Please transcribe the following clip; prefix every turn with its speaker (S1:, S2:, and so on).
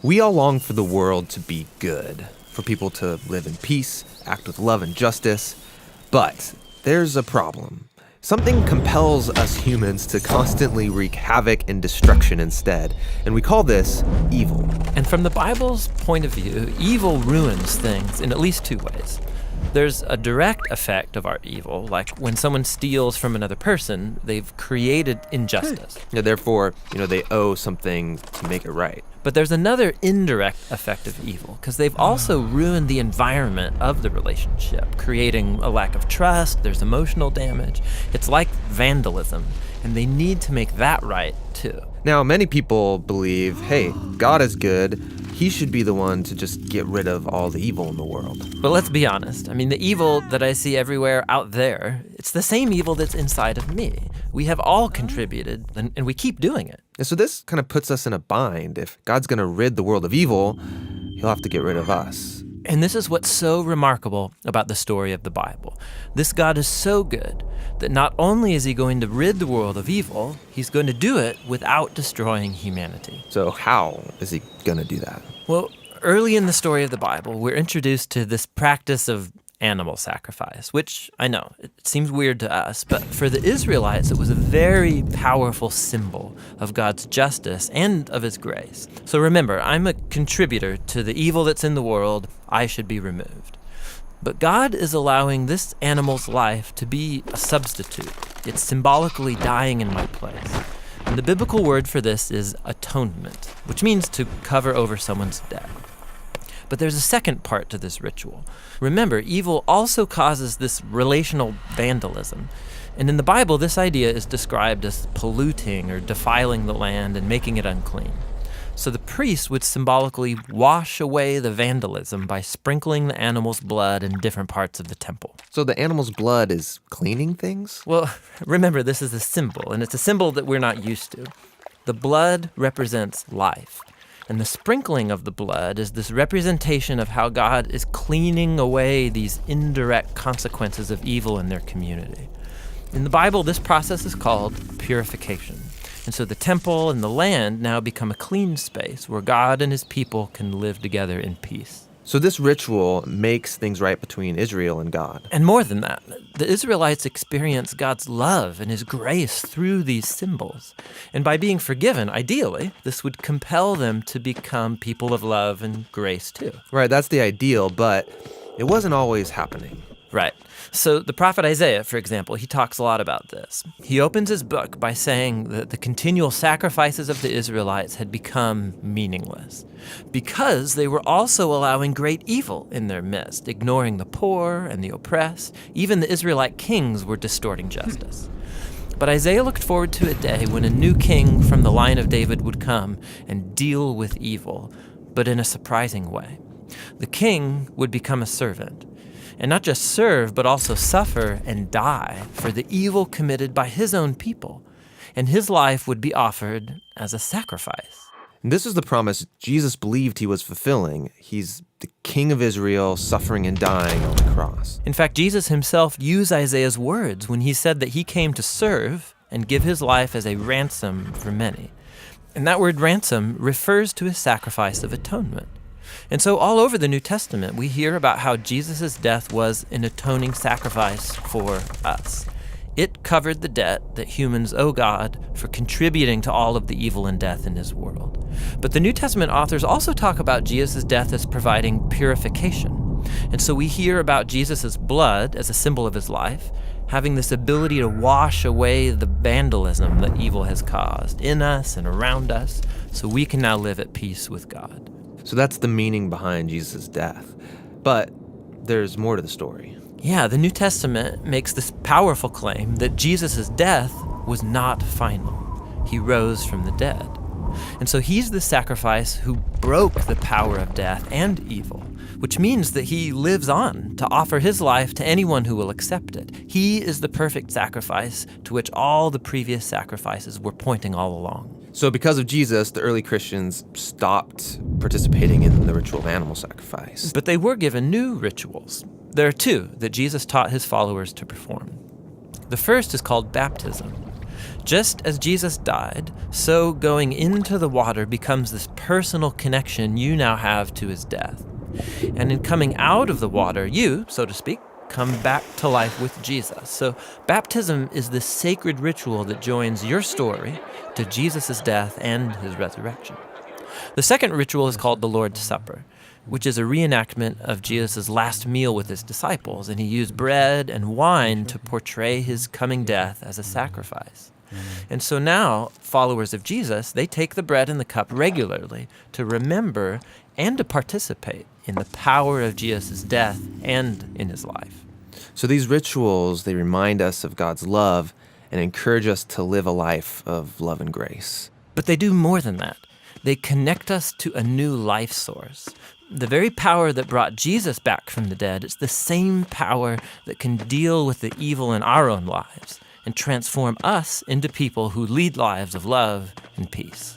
S1: We all long for the world to be good, for people to live in peace, act with love and justice. But there's a problem. Something compels us humans to constantly wreak havoc and destruction instead, and we call this evil.
S2: And from the Bible's point of view, evil ruins things in at least two ways. There's a direct effect of our evil, like when someone steals from another person, they've created injustice.
S1: Yeah, therefore, they owe something to make it right.
S2: But there's another indirect effect of evil, because they've also ruined the environment of the relationship, creating a lack of trust, there's emotional damage. It's like vandalism, and they need to make that right, too.
S1: Now, many people believe, hey, God is good. He should be the one to just get rid of all the evil in the world.
S2: But let's be honest. I mean, the evil that I see everywhere out there, it's the same evil that's inside of me. We have all contributed, and we keep doing it.
S1: And so this kind of puts us in a bind. If God's going to rid the world of evil, he'll have to get rid of us.
S2: And this is what's so remarkable about the story of the Bible. This God is so good that not only is he going to rid the world of evil, he's going to do it without destroying humanity.
S1: So how is he going to do that?
S2: Well, early in the story of the Bible, we're introduced to this practice of animal sacrifice, which I know, it seems weird to us, but for the Israelites, it was a very powerful symbol of God's justice and of his grace. So remember, I'm a contributor to the evil that's in the world. I should be removed. But God is allowing this animal's life to be a substitute. It's symbolically dying in my place. And the biblical word for this is atonement, which means to cover over someone's debt. But there's a second part to this ritual. Remember, evil also causes this relational vandalism. And in the Bible, this idea is described as polluting or defiling the land and making it unclean. So the priest would symbolically wash away the vandalism by sprinkling the animal's blood in different parts of the temple.
S1: So the animal's blood is cleaning things?
S2: Well, remember, this is a symbol, and it's a symbol that we're not used to. The blood represents life. And the sprinkling of the blood is this representation of how God is cleaning away these indirect consequences of evil in their community. In the Bible, this process is called purification. And so the temple and the land now become a clean space where God and his people can live together in peace.
S1: So this ritual makes things right between Israel and God.
S2: And more than that, the Israelites experience God's love and his grace through these symbols. And by being forgiven, ideally, this would compel them to become people of love and grace too.
S1: Right, that's the ideal, but it wasn't always happening.
S2: Right. So the prophet Isaiah, for example, he talks a lot about this. He opens his book by saying that the continual sacrifices of the Israelites had become meaningless because they were also allowing great evil in their midst, ignoring the poor and the oppressed. Even the Israelite kings were distorting justice. But Isaiah looked forward to a day when a new king from the line of David would come and deal with evil, but in a surprising way. The king would become a servant. And not just serve, but also suffer and die for the evil committed by his own people. And his life would be offered as a sacrifice.
S1: And this is the promise Jesus believed he was fulfilling. He's the King of Israel, suffering and dying on the cross.
S2: In fact, Jesus himself used Isaiah's words when he said that he came to serve and give his life as a ransom for many. And that word ransom refers to his sacrifice of atonement. And so all over the New Testament, we hear about how Jesus' death was an atoning sacrifice for us. It covered the debt that humans owe God for contributing to all of the evil and death in his world. But the New Testament authors also talk about Jesus' death as providing purification. And so we hear about Jesus' blood as a symbol of his life, having this ability to wash away the vandalism that evil has caused in us and around us, so we can now live at peace with God.
S1: So that's the meaning behind Jesus' death. But there's more to the story.
S2: Yeah, the New Testament makes this powerful claim that Jesus' death was not final. He rose from the dead. And so he's the sacrifice who broke the power of death and evil, which means that he lives on to offer his life to anyone who will accept it. He is the perfect sacrifice to which all the previous sacrifices were pointing all along.
S1: So because of Jesus, the early Christians stopped participating in the ritual of animal sacrifice.
S2: But they were given new rituals. There are two that Jesus taught his followers to perform. The first is called baptism. Just as Jesus died, so going into the water becomes this personal connection you now have to his death. And in coming out of the water, you, so to speak, come back to life with Jesus. So baptism is the sacred ritual that joins your story to Jesus' death and his resurrection. The second ritual is called the Lord's Supper, which is a reenactment of Jesus' last meal with his disciples, and he used bread and wine to portray his coming death as a sacrifice. And so now, followers of Jesus, they take the bread and the cup regularly to remember and to participate in the power of Jesus' death and in his life.
S1: So these rituals, they remind us of God's love and encourage us to live a life of love and grace.
S2: But they do more than that. They connect us to a new life source. The very power that brought Jesus back from the dead is the same power that can deal with the evil in our own lives and transform us into people who lead lives of love and peace.